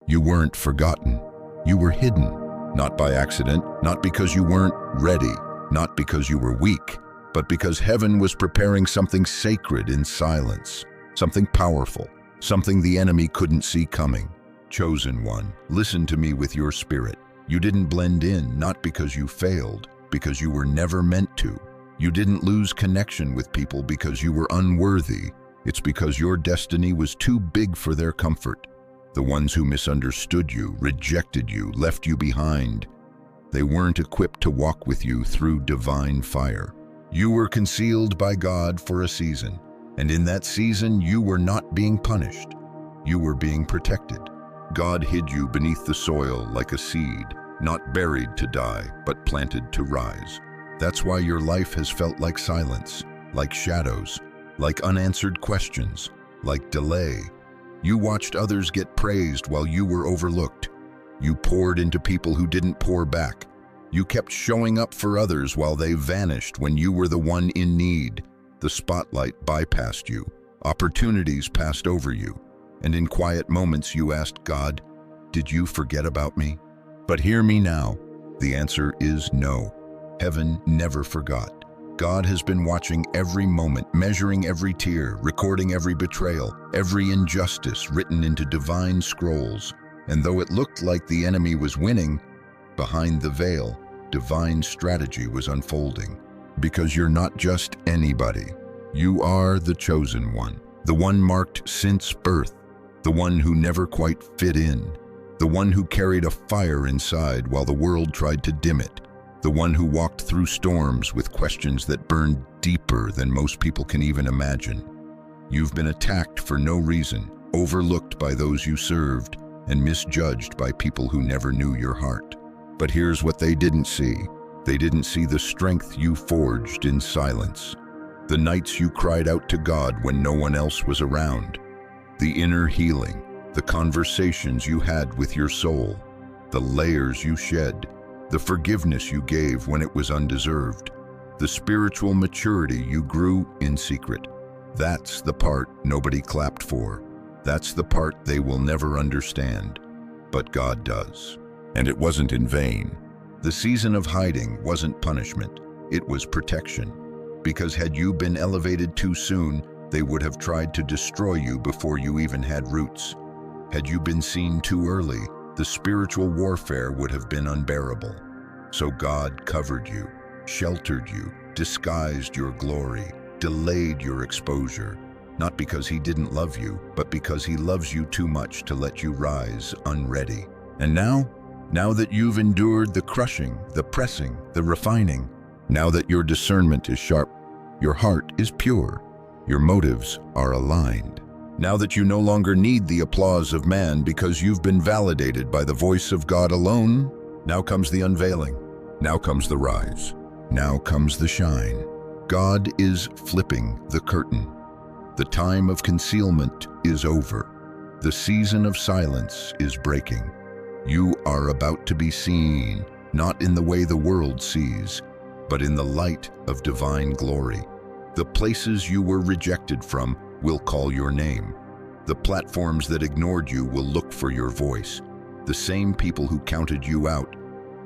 You weren't forgotten. You were hidden, not by accident, not because you weren't ready, not because you were weak, but because heaven was preparing something sacred in silence, something powerful, something the enemy couldn't see coming. Chosen one, listen to me with your spirit. You didn't blend in, not because you failed, because you were never meant to. You didn't lose connection with people because you were unworthy. It's because your destiny was too big for their comfort. The ones who misunderstood you, rejected you, left you behind, they weren't equipped to walk with you through divine fire. You were concealed by God for a season, and in that season you were not being punished. You were being protected. God hid you beneath the soil like a seed, not buried to die, but planted to rise. That's why your life has felt like silence, like shadows, like unanswered questions, like delay. You watched others get praised while you were overlooked. You poured into people who didn't pour back. You kept showing up for others while they vanished when you were the one in need. The spotlight bypassed you. Opportunities passed over you. And in quiet moments you asked God, "Did you forget about me?" But hear me now. The answer is no. Heaven never forgot. God has been watching every moment, measuring every tear, recording every betrayal, every injustice written into divine scrolls. And though it looked like the enemy was winning, behind the veil, divine strategy was unfolding. Because you're not just anybody. You are the chosen one, the one marked since birth, the one who never quite fit in, the one who carried a fire inside while the world tried to dim it, the one who walked through storms with questions that burned deeper than most people can even imagine. You've been attacked for no reason, overlooked by those you served, and misjudged by people who never knew your heart. But here's what they didn't see. They didn't see the strength you forged in silence, the nights you cried out to God when no one else was around, the inner healing, the conversations you had with your soul, the layers you shed, the forgiveness you gave when it was undeserved, the spiritual maturity you grew in secret. That's the part nobody clapped for. That's the part they will never understand. But God does. And it wasn't in vain. The season of hiding wasn't punishment. It was protection. Because had you been elevated too soon, they would have tried to destroy you before you even had roots. Had you been seen too early, the spiritual warfare would have been unbearable. So God covered you, sheltered you, disguised your glory, delayed your exposure, not because he didn't love you, but because he loves you too much to let you rise unready. And now that you've endured the crushing, the pressing, the refining, now that your discernment is sharp, your heart is pure, your motives are aligned, now that you no longer need the applause of man because you've been validated by the voice of God alone, now comes the unveiling, now comes the rise, now comes the shine. God is flipping the curtain. The time of concealment is over. The season of silence is breaking. You are about to be seen, not in the way the world sees, but in the light of divine glory. The places you were rejected from will call your name. The platforms that ignored you will look for your voice. The same people who counted you out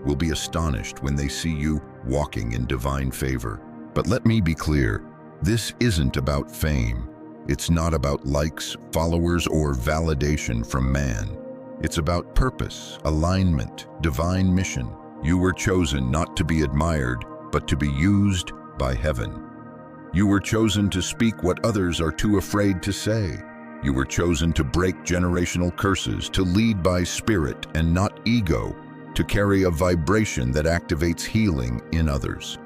will be astonished when they see you walking in divine favor. But let me be clear, this isn't about fame. It's not about likes, followers, or validation from man. It's about purpose, alignment, divine mission. You were chosen not to be admired, but to be used by heaven. You were chosen to speak what others are too afraid to say. You were chosen to break generational curses, to lead by spirit and not ego, to carry a vibration that activates healing in others.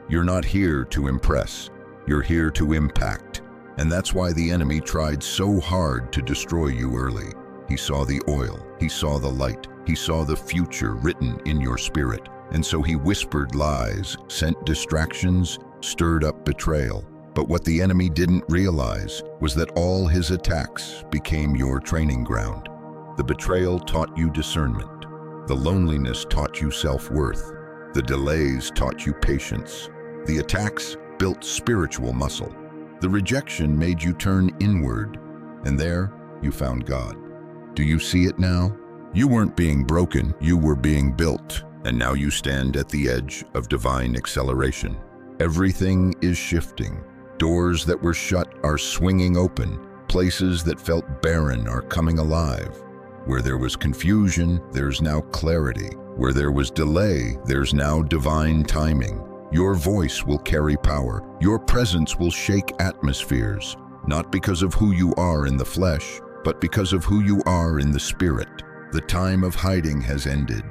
You're not here to impress. You're here to impact. And that's why the enemy tried so hard to destroy you early. He saw the oil, he saw the light, he saw the future written in your spirit. And so he whispered lies, sent distractions, stirred up betrayal. But what the enemy didn't realize was that all his attacks became your training ground. The betrayal taught you discernment. The loneliness taught you self-worth. The delays taught you patience. The attacks built spiritual muscle. The rejection made you turn inward, and there you found God. Do you see it now? You weren't being broken, you were being built. And now you stand at the edge of divine acceleration. Everything is shifting. Doors that were shut are swinging open. Places that felt barren are coming alive. Where there was confusion, there's now clarity. Where there was delay, there's now divine timing. Your voice will carry power. Your presence will shake atmospheres, not because of who you are in the flesh, but because of who you are in the spirit. The time of hiding has ended,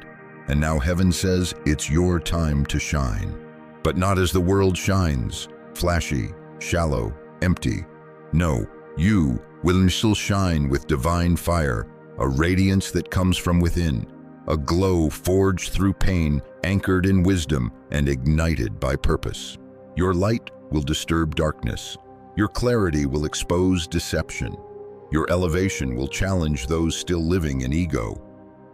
and now heaven says it's your time to shine. But not as the world shines, flashy, shallow, empty. No, you will still shine with divine fire, a radiance that comes from within, a glow forged through pain, anchored in wisdom, and ignited by purpose. Your light will disturb darkness. Your clarity will expose deception. Your elevation will challenge those still living in ego.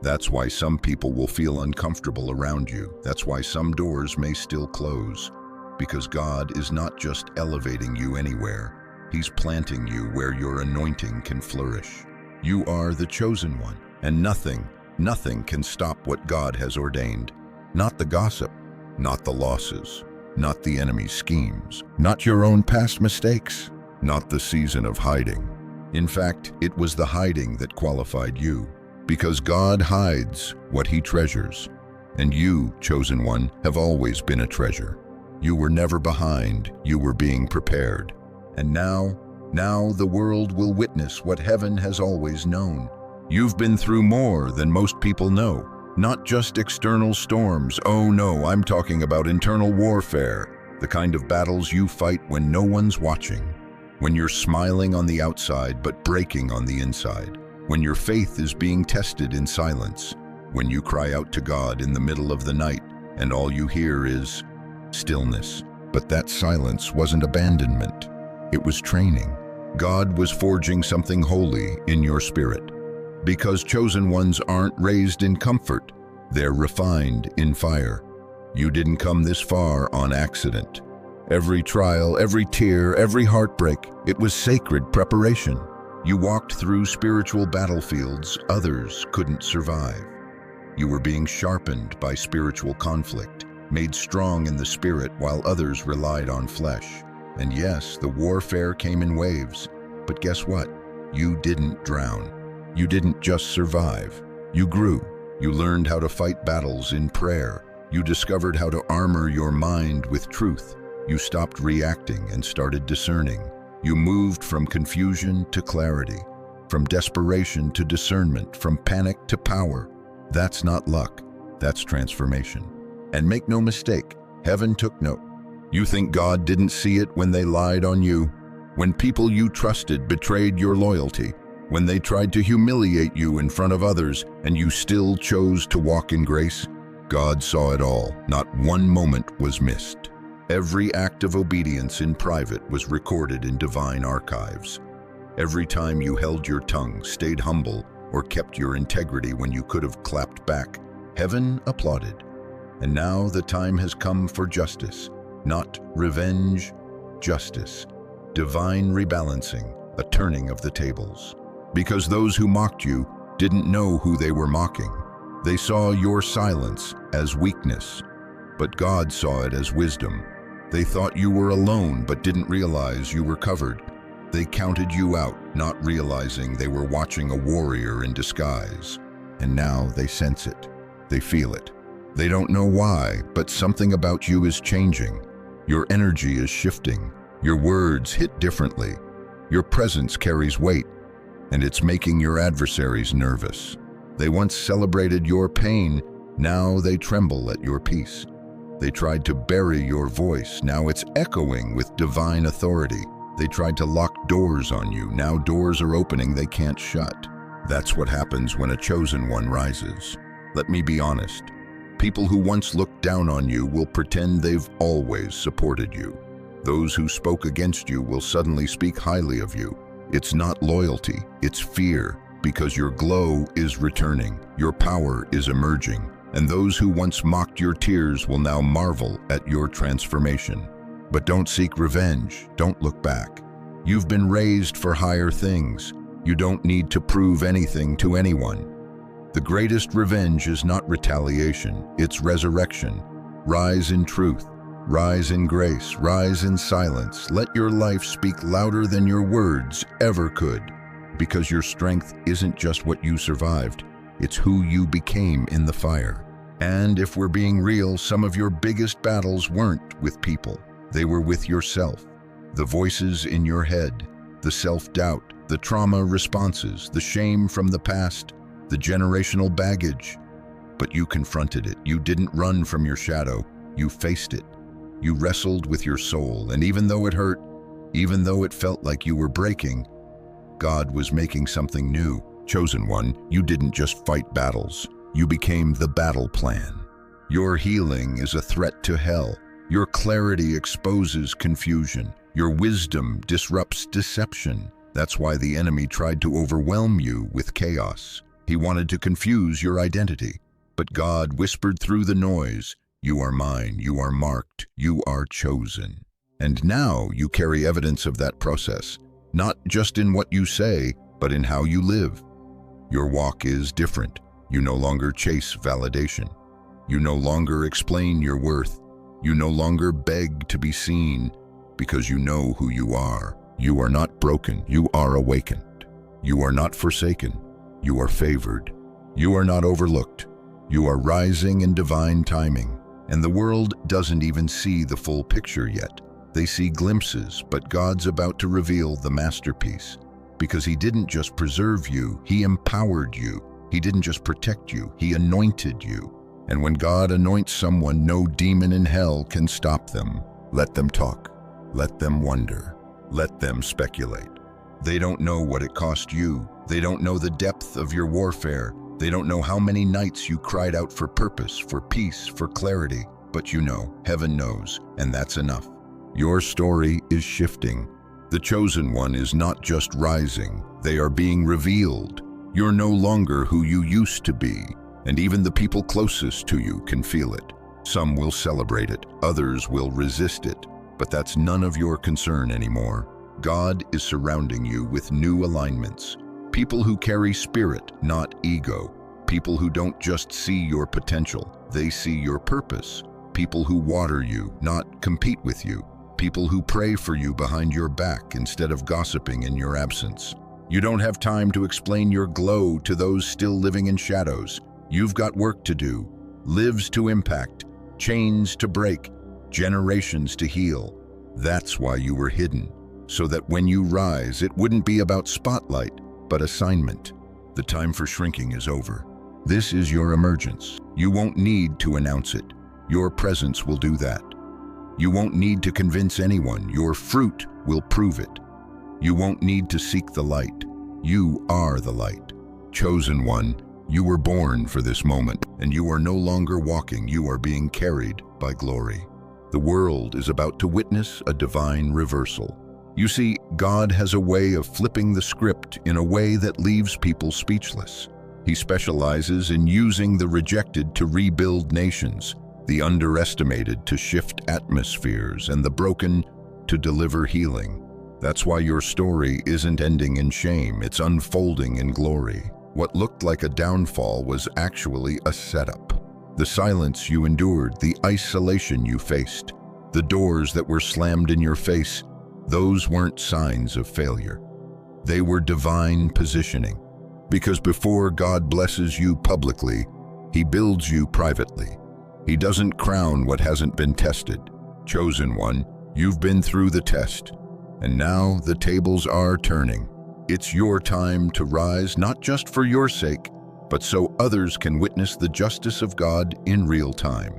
That's why some people will feel uncomfortable around you. That's why some doors may still close. Because God is not just elevating you anywhere. He's planting you where your anointing can flourish. You are the chosen one, and nothing can stop what God has ordained. Not the gossip, not the losses, not the enemy's schemes, not your own past mistakes, not the season of hiding. In fact, it was the hiding that qualified you. Because God hides what he treasures. And you, chosen one, have always been a treasure. You were never behind, you were being prepared. And now the world will witness what heaven has always known. You've been through more than most people know. Not just external storms. Oh no, I'm talking about internal warfare. The kind of battles you fight when no one's watching. When you're smiling on the outside but breaking on the inside. When your faith is being tested in silence. When you cry out to God in the middle of the night and all you hear is stillness. But that silence wasn't abandonment. It was training. God was forging something holy in your spirit. Because chosen ones aren't raised in comfort, they're refined in fire. You didn't come this far on accident. Every trial, every tear, every heartbreak, it was sacred preparation. You walked through spiritual battlefields others couldn't survive. You were being sharpened by spiritual conflict, made strong in the spirit while others relied on flesh. And yes, the warfare came in waves, but guess what? You didn't drown. You didn't just survive. You grew. You learned how to fight battles in prayer. You discovered how to armor your mind with truth. You stopped reacting and started discerning. You moved from confusion to clarity, from desperation to discernment, from panic to power. That's not luck, that's transformation. And make no mistake, heaven took note. You think God didn't see it when they lied on you? When people you trusted betrayed your loyalty? When they tried to humiliate you in front of others and you still chose to walk in grace? God saw it all. Not one moment was missed. Every act of obedience in private was recorded in divine archives. Every time you held your tongue, stayed humble, or kept your integrity when you could have clapped back, heaven applauded. And now the time has come for justice. Not revenge, justice. Divine rebalancing, a turning of the tables. Because those who mocked you didn't know who they were mocking. They saw your silence as weakness, but God saw it as wisdom. They thought you were alone but didn't realize you were covered. They counted you out, not realizing they were watching a warrior in disguise. And now they sense it. They feel it. They don't know why, but something about you is changing. Your energy is shifting. Your words hit differently. Your presence carries weight, and it's making your adversaries nervous. They once celebrated your pain, now they tremble at your peace. They tried to bury your voice, now it's echoing with divine authority. They tried to lock doors on you, now doors are opening they can't shut. That's what happens when a chosen one rises. Let me be honest. People who once looked down on you will pretend they've always supported you. Those who spoke against you will suddenly speak highly of you. It's not loyalty, it's fear, because your glow is returning, your power is emerging, and those who once mocked your tears will now marvel at your transformation. But don't seek revenge, don't look back. You've been raised for higher things. You don't need to prove anything to anyone. The greatest revenge is not retaliation, it's resurrection. Rise in truth, rise in grace, rise in silence. Let your life speak louder than your words ever could, because your strength isn't just what you survived, it's who you became in the fire. And if we're being real, some of your biggest battles weren't with people, they were with yourself. The voices in your head, the self-doubt, the trauma responses, the shame from the past, the generational baggage. But you confronted it. You didn't run from your shadow. You faced it. You wrestled with your soul, and even though it hurt, even though it felt like you were breaking, God was making something new. Chosen one, you didn't just fight battles. You became the battle plan. Your healing is a threat to hell. Your clarity exposes confusion. Your wisdom disrupts deception. That's why the enemy tried to overwhelm you with chaos. He wanted to confuse your identity. But God whispered through the noise, "You are mine, you are marked, you are chosen." And now you carry evidence of that process, not just in what you say, but in how you live. Your walk is different. You no longer chase validation. You no longer explain your worth. You no longer beg to be seen, because you know who you are. You are not broken, you are awakened. You are not forsaken, you are favored. You are not overlooked. You are rising in divine timing. And the world doesn't even see the full picture yet. They see glimpses, but God's about to reveal the masterpiece. Because He didn't just preserve you, He empowered you. He didn't just protect you, He anointed you. And when God anoints someone, no demon in hell can stop them. Let them talk. Let them wonder. Let them speculate. They don't know what it cost you. They don't know the depth of your warfare. They don't know how many nights you cried out for purpose, for peace, for clarity. But you know, heaven knows, and that's enough. Your story is shifting. The chosen one is not just rising, they are being revealed. You're no longer who you used to be, and even the people closest to you can feel it. Some will celebrate it, others will resist it, but that's none of your concern anymore. God is surrounding you with new alignments. People who carry spirit, not ego. People who don't just see your potential, they see your purpose. People who water you, not compete with you. People who pray for you behind your back instead of gossiping in your absence. You don't have time to explain your glow to those still living in shadows. You've got work to do, lives to impact, chains to break, generations to heal. That's why you were hidden, so that when you rise, it wouldn't be about spotlight, but assignment. The time for shrinking is over. This is your emergence. You won't need to announce it. Your presence will do that. You won't need to convince anyone. Your fruit will prove it. You won't need to seek the light. You are the light. Chosen one, you were born for this moment, and you are no longer walking, you are being carried by glory. The world is about to witness a divine reversal. You see, God has a way of flipping the script in a way that leaves people speechless. He specializes in using the rejected to rebuild nations, the underestimated to shift atmospheres, and the broken to deliver healing. That's why your story isn't ending in shame, it's unfolding in glory. What looked like a downfall was actually a setup. The silence you endured, the isolation you faced, the doors that were slammed in your face, those weren't signs of failure. They were divine positioning. Because before God blesses you publicly, He builds you privately. He doesn't crown what hasn't been tested. Chosen one, you've been through the test, and now the tables are turning. It's your time to rise, not just for your sake, but so others can witness the justice of God in real time.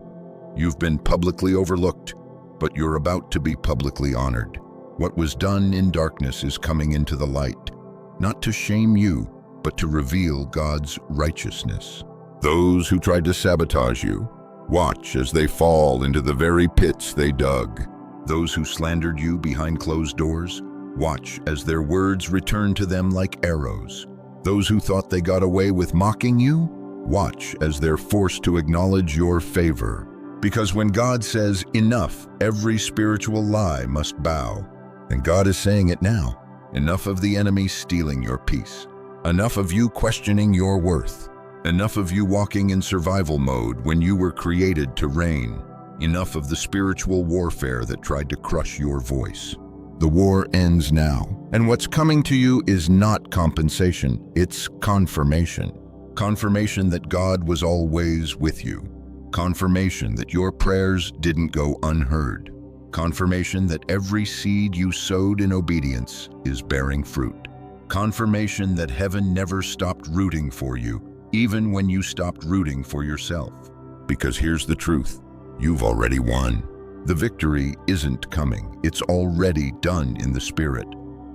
You've been publicly overlooked, but you're about to be publicly honored. What was done in darkness is coming into the light, not to shame you, but to reveal God's righteousness. Those who tried to sabotage you, watch as they fall into the very pits they dug. Those who slandered you behind closed doors, watch as their words return to them like arrows. Those who thought they got away with mocking you, watch as they're forced to acknowledge your favor. Because when God says enough, every spiritual lie must bow. And God is saying it now. Enough of the enemy stealing your peace. Enough of you questioning your worth. Enough of you walking in survival mode when you were created to reign. Enough of the spiritual warfare that tried to crush your voice. The war ends now, and what's coming to you is not compensation, it's confirmation. Confirmation that God was always with you. Confirmation that your prayers didn't go unheard. Confirmation that every seed you sowed in obedience is bearing fruit. Confirmation that heaven never stopped rooting for you, even when you stopped rooting for yourself. Because here's the truth, you've already won. The victory isn't coming, it's already done in the Spirit.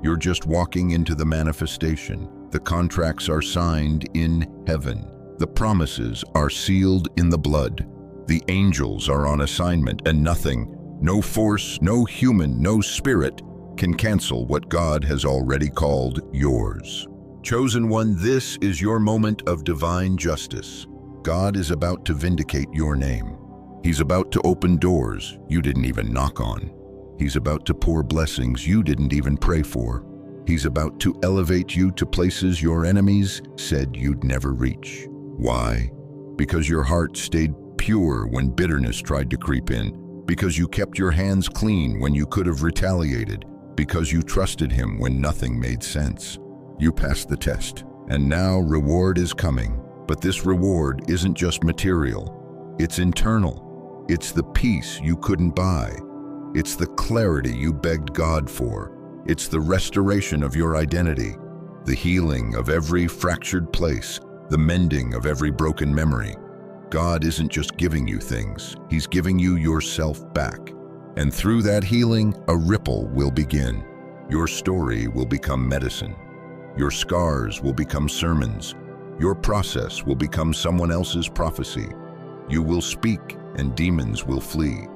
You're just walking into the manifestation. The contracts are signed in heaven. The promises are sealed in the blood. The angels are on assignment, and nothing, no force, no human, no spirit, can cancel what God has already called yours. Chosen one, this is your moment of divine justice. God is about to vindicate your name. He's about to open doors you didn't even knock on. He's about to pour blessings you didn't even pray for. He's about to elevate you to places your enemies said you'd never reach. Why? Because your heart stayed pure when bitterness tried to creep in. Because you kept your hands clean when you could have retaliated. Because you trusted Him when nothing made sense. You passed the test, and now reward is coming. But this reward isn't just material, it's internal. It's the peace you couldn't buy. It's the clarity you begged God for. It's the restoration of your identity, the healing of every fractured place, the mending of every broken memory. God isn't just giving you things, He's giving you yourself back. And through that healing, a ripple will begin. Your story will become medicine. Your scars will become sermons. Your process will become someone else's prophecy. You will speak and demons will flee.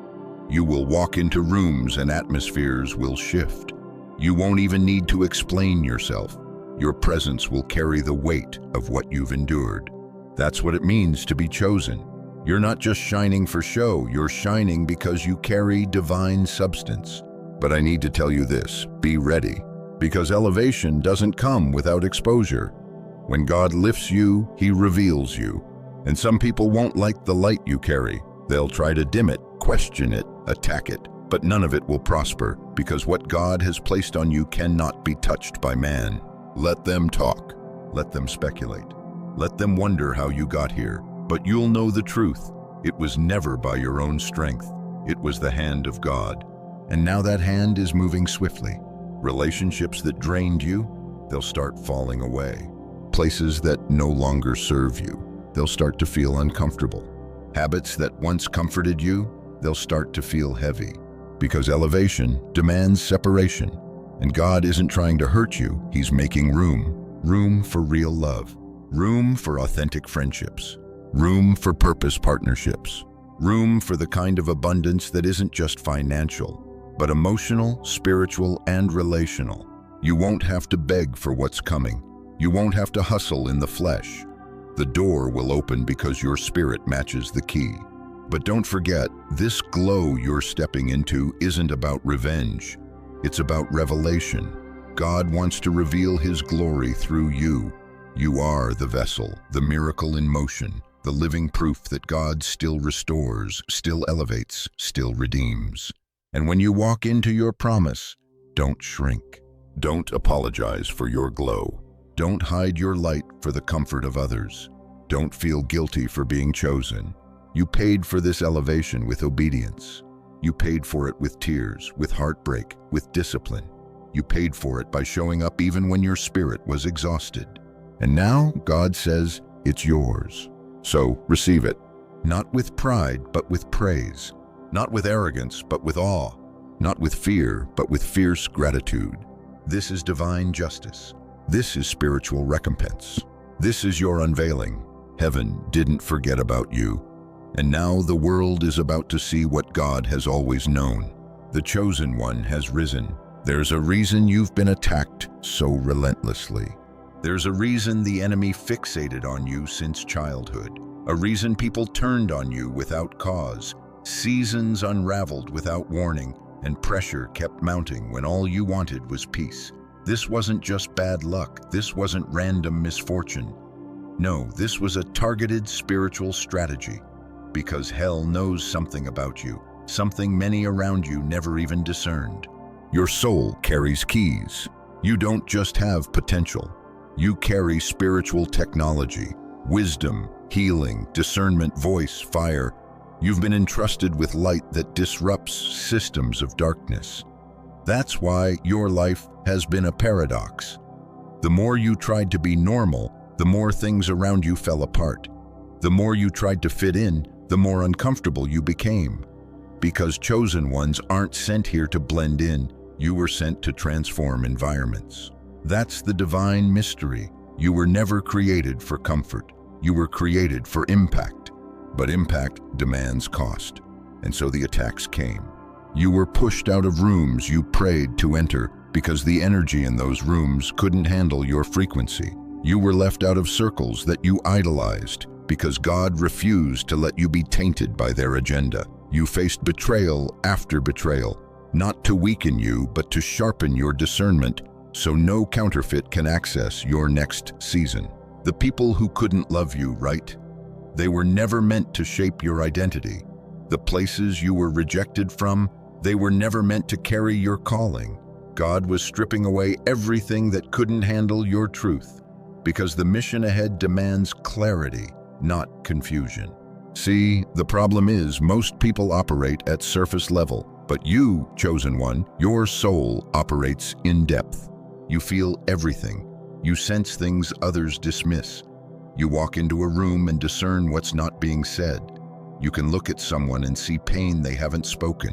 You will walk into rooms and atmospheres will shift. You won't even need to explain yourself. Your presence will carry the weight of what you've endured. That's what it means to be chosen. You're not just shining for show, you're shining because you carry divine substance. But I need to tell you this, be ready, because elevation doesn't come without exposure. When God lifts you, He reveals you. And some people won't like the light you carry. They'll try to dim it, question it, attack it, but none of it will prosper, because what God has placed on you cannot be touched by man. Let them talk. Let them speculate. Let them wonder how you got here. But you'll know the truth. It was never by your own strength. It was the hand of God. And now that hand is moving swiftly. Relationships that drained you, they'll start falling away. Places that no longer serve you, they'll start to feel uncomfortable. Habits that once comforted you, they'll start to feel heavy. Because elevation demands separation. And God isn't trying to hurt you, He's making room. Room for real love. Room for authentic friendships. Room for purpose partnerships. Room for the kind of abundance that isn't just financial, but emotional, spiritual, and relational. You won't have to beg for what's coming. You won't have to hustle in the flesh. The door will open because your spirit matches the key. But don't forget, this glow you're stepping into isn't about revenge. It's about revelation. God wants to reveal His glory through you. You are the vessel, the miracle in motion, the living proof that God still restores, still elevates, still redeems. And when you walk into your promise, don't shrink. Don't apologize for your glow. Don't hide your light for the comfort of others. Don't feel guilty for being chosen. You paid for this elevation with obedience. You paid for it with tears, with heartbreak, with discipline. You paid for it by showing up even when your spirit was exhausted. And now God says it's yours. So receive it, not with pride, but with praise. Not with arrogance, but with awe. Not with fear, but with fierce gratitude. This is divine justice. This is spiritual recompense. This is your unveiling. Heaven didn't forget about you. And now the world is about to see what God has always known. The chosen one has risen. There's a reason you've been attacked so relentlessly. There's a reason the enemy fixated on you since childhood. A reason people turned on you without cause. Seasons unraveled without warning, and pressure kept mounting when all you wanted was peace. This wasn't just bad luck. This wasn't random misfortune. No, this was a targeted spiritual strategy, because hell knows something about you, something many around you never even discerned. Your soul carries keys. You don't just have potential. You carry spiritual technology, wisdom, healing, discernment, voice, fire. You've been entrusted with light that disrupts systems of darkness. That's why your life has been a paradox. The more you tried to be normal, the more things around you fell apart. The more you tried to fit in, the more uncomfortable you became. Because chosen ones aren't sent here to blend in, you were sent to transform environments. That's the divine mystery. You were never created for comfort. You were created for impact. But impact demands cost. And so the attacks came. You were pushed out of rooms you prayed to enter because the energy in those rooms couldn't handle your frequency. You were left out of circles that you idolized because God refused to let you be tainted by their agenda. You faced betrayal after betrayal, not to weaken you, but to sharpen your discernment so no counterfeit can access your next season. The people who couldn't love you, right? They were never meant to shape your identity. The places you were rejected from, they were never meant to carry your calling. God was stripping away everything that couldn't handle your truth, because the mission ahead demands clarity, not confusion. See, the problem is most people operate at surface level, but you, chosen one, your soul operates in depth. You feel everything. You sense things others dismiss. You walk into a room and discern what's not being said. You can look at someone and see pain they haven't spoken.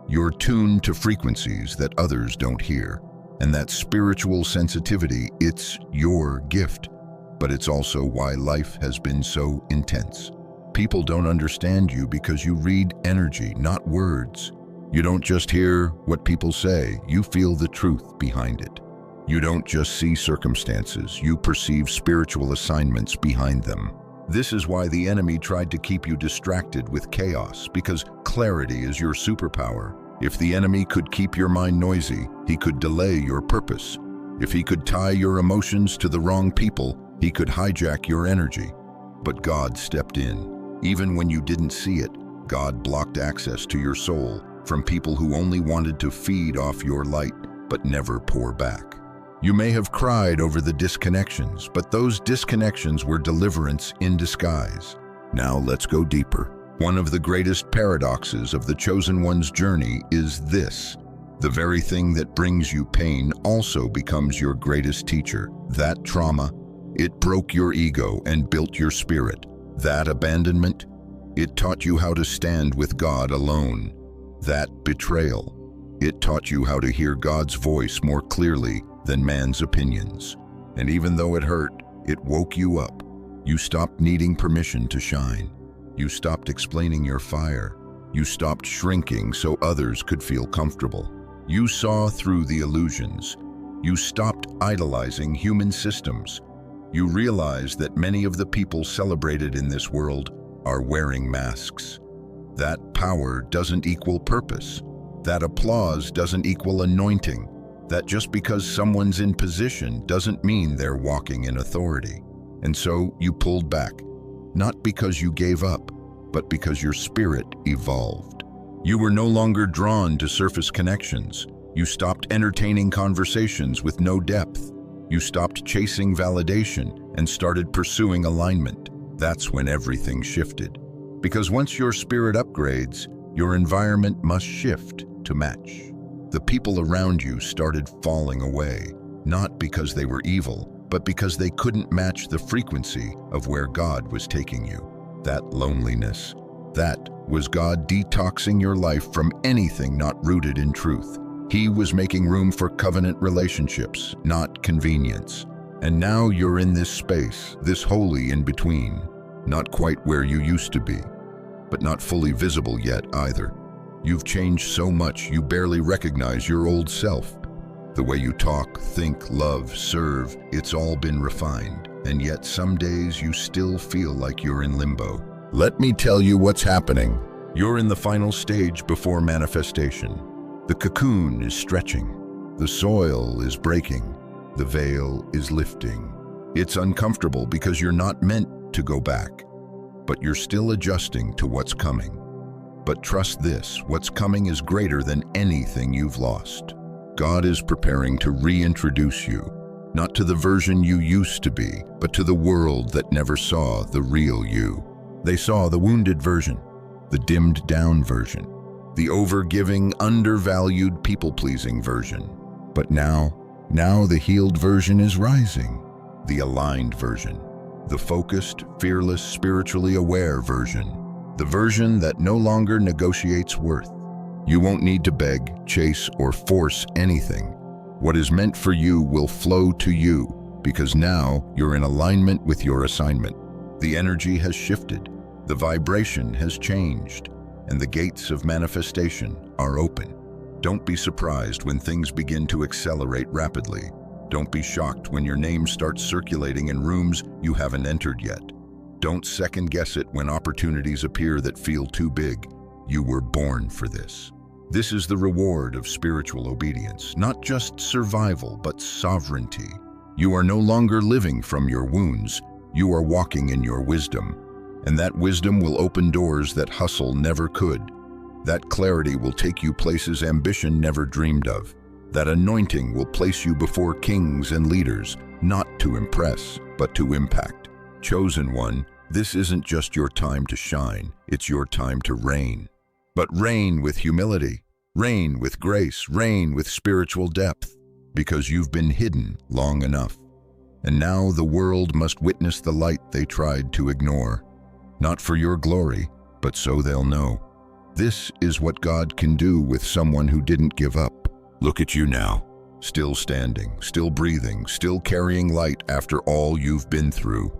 You're tuned to frequencies that others don't hear. And that spiritual sensitivity, it's your gift. But it's also why life has been so intense. People don't understand you because you read energy, not words. You don't just hear what people say, you feel the truth behind it. You don't just see circumstances, you perceive spiritual assignments behind them. This is why the enemy tried to keep you distracted with chaos, because clarity is your superpower. If the enemy could keep your mind noisy, he could delay your purpose. If he could tie your emotions to the wrong people, he could hijack your energy. But God stepped in. Even when you didn't see it, God blocked access to your soul from people who only wanted to feed off your light, but never pour back. You may have cried over the disconnections, but those disconnections were deliverance in disguise. Now let's go deeper. One of the greatest paradoxes of the chosen one's journey is this. The very thing that brings you pain also becomes your greatest teacher. That trauma, it broke your ego and built your spirit. That abandonment, it taught you how to stand with God alone. That betrayal, it taught you how to hear God's voice more clearly than man's opinions. And even though it hurt, it woke you up. You stopped needing permission to shine. You stopped explaining your fire. You stopped shrinking so others could feel comfortable. You saw through the illusions. You stopped idolizing human systems. You realized that many of the people celebrated in this world are wearing masks. That power doesn't equal purpose. That applause doesn't equal anointing. That just because someone's in position doesn't mean they're walking in authority. And so you pulled back, not because you gave up, but because your spirit evolved. You were no longer drawn to surface connections. You stopped entertaining conversations with no depth. You stopped chasing validation and started pursuing alignment. That's when everything shifted. Because once your spirit upgrades, your environment must shift to match. The people around you started falling away, not because they were evil, but because they couldn't match the frequency of where God was taking you. That loneliness, that was God detoxing your life from anything not rooted in truth. He was making room for covenant relationships, not convenience. And now you're in this space, this holy in-between, not quite where you used to be, but not fully visible yet either. You've changed so much you barely recognize your old self. The way you talk, think, love, serve, it's all been refined. And yet some days you still feel like you're in limbo. Let me tell you what's happening. You're in the final stage before manifestation. The cocoon is stretching. The soil is breaking. The veil is lifting. It's uncomfortable because you're not meant to go back, but you're still adjusting to what's coming. But trust this, what's coming is greater than anything you've lost. God is preparing to reintroduce you, not to the version you used to be, but to the world that never saw the real you. They saw the wounded version, the dimmed-down version, the over-giving, undervalued, people-pleasing version. But now the healed version is rising, the aligned version, the focused, fearless, spiritually aware version, the version that no longer negotiates worth. You won't need to beg, chase, or force anything. What is meant for you will flow to you, because now you're in alignment with your assignment. The energy has shifted, the vibration has changed, and the gates of manifestation are open. Don't be surprised when things begin to accelerate rapidly. Don't be shocked when your name starts circulating in rooms you haven't entered yet. Don't second-guess it when opportunities appear that feel too big. You were born for this. This is the reward of spiritual obedience, not just survival, but sovereignty. You are no longer living from your wounds. You are walking in your wisdom, and that wisdom will open doors that hustle never could. That clarity will take you places ambition never dreamed of. That anointing will place you before kings and leaders, not to impress, but to impact. Chosen one, this isn't just your time to shine, it's your time to reign. But reign with humility, reign with grace, reign with spiritual depth, because you've been hidden long enough. And now the world must witness the light they tried to ignore. Not for your glory, but so they'll know. This is what God can do with someone who didn't give up. Look at you now, still standing, still breathing, still carrying light after all you've been through.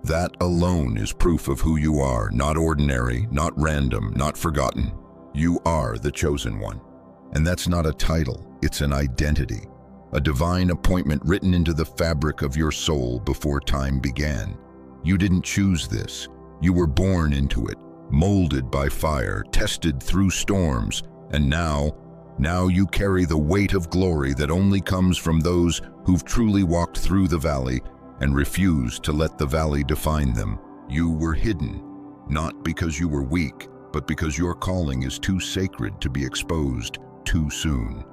That alone is proof of who you are, not ordinary, not random, not forgotten. You are the chosen one. And that's not a title, it's an identity, a divine appointment written into the fabric of your soul before time began. You didn't choose this. You were born into it, molded by fire, tested through storms, and now you carry the weight of glory that only comes from those who've truly walked through the valley and refused to let the valley define them. You were hidden, not because you were weak, but because your calling is too sacred to be exposed too soon.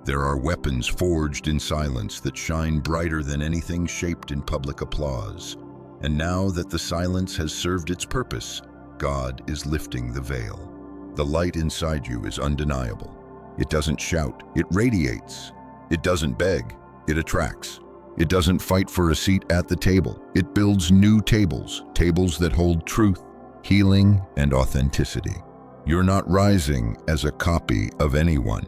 There are weapons forged in silence that shine brighter than anything shaped in public applause. And now that the silence has served its purpose, God is lifting the veil. The light inside you is undeniable. It doesn't shout, it radiates. It doesn't beg, it attracts. It doesn't fight for a seat at the table. It builds new tables, tables that hold truth, healing, and authenticity. You're not rising as a copy of anyone.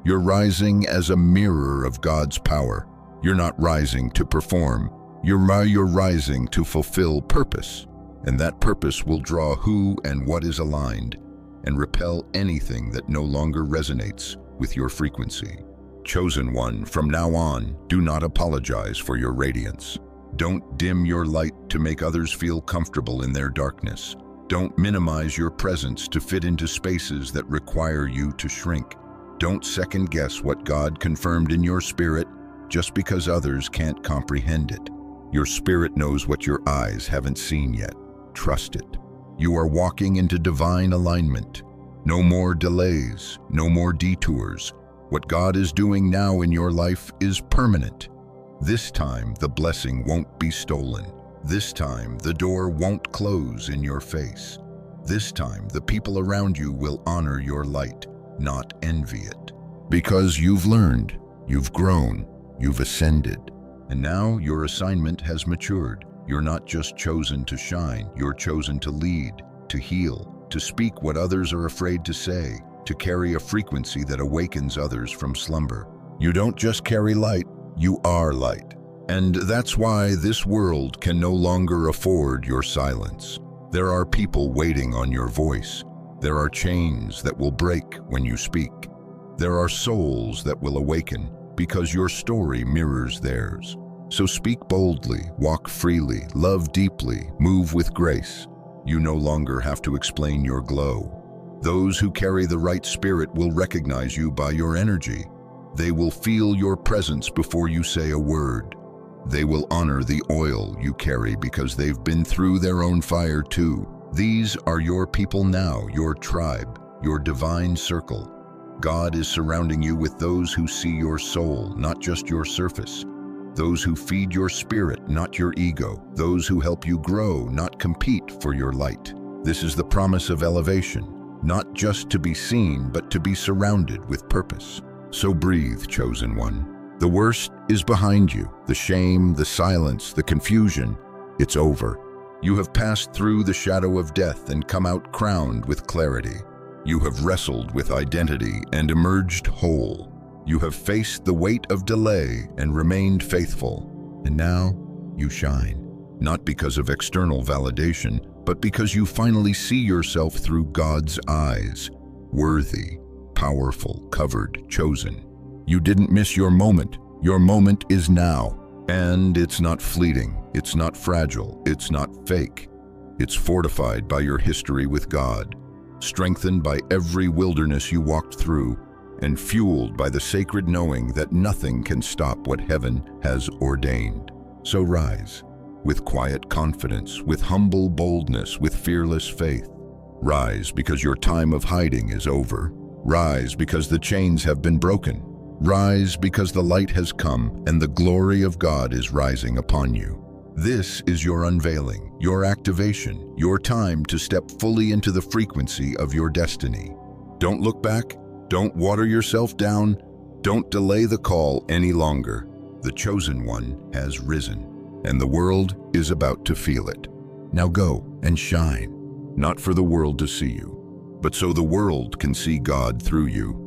You're rising as a mirror of God's power. You're not rising to perform. You're rising to fulfill purpose. And that purpose will draw who and what is aligned and repel anything that no longer resonates with your frequency. Chosen one, from now on, do not apologize for your radiance. Don't dim your light to make others feel comfortable in their darkness. Don't minimize your presence to fit into spaces that require you to shrink. Don't second-guess what God confirmed in your spirit just because others can't comprehend it. Your spirit knows what your eyes haven't seen yet. Trust it. You are walking into divine alignment. No more delays, no more detours. What God is doing now in your life is permanent. This time, the blessing won't be stolen. This time, the door won't close in your face. This time, the people around you will honor your light, not envy it. Because you've learned, you've grown, you've ascended. And now your assignment has matured. You're not just chosen to shine, you're chosen to lead, to heal, to speak what others are afraid to say, to carry a frequency that awakens others from slumber. You don't just carry light, you are light. And that's why this world can no longer afford your silence. There are people waiting on your voice. There are chains that will break when you speak. There are souls that will awaken because your story mirrors theirs. So speak boldly, walk freely, love deeply, move with grace. You no longer have to explain your glow. Those who carry the right spirit will recognize you by your energy. They will feel your presence before you say a word. They will honor the oil you carry because they've been through their own fire too. These are your people now, your tribe, your divine circle. God is surrounding you with those who see your soul, not just your surface. Those who feed your spirit, not your ego. Those who help you grow, not compete for your light. This is the promise of elevation, not just to be seen, but to be surrounded with purpose. So breathe, chosen one. The worst is behind you. The shame, the silence, the confusion, it's over. You have passed through the shadow of death and come out crowned with clarity. You have wrestled with identity and emerged whole. You have faced the weight of delay and remained faithful. And now you shine, not because of external validation, but because you finally see yourself through God's eyes. Worthy, powerful, covered, chosen. You didn't miss your moment. Your moment is now. And it's not fleeting, it's not fragile, it's not fake. It's fortified by your history with God, strengthened by every wilderness you walked through, and fueled by the sacred knowing that nothing can stop what heaven has ordained. So rise, with quiet confidence, with humble boldness, with fearless faith. Rise because your time of hiding is over. Rise because the chains have been broken. Rise because the light has come and the glory of God is rising upon you. This is your unveiling, your activation, your time to step fully into the frequency of your destiny. Don't look back. Don't water yourself down. Don't delay the call any longer. The chosen one has risen, and the world is about to feel it. Now go and shine, not for the world to see you, but so the world can see God through you.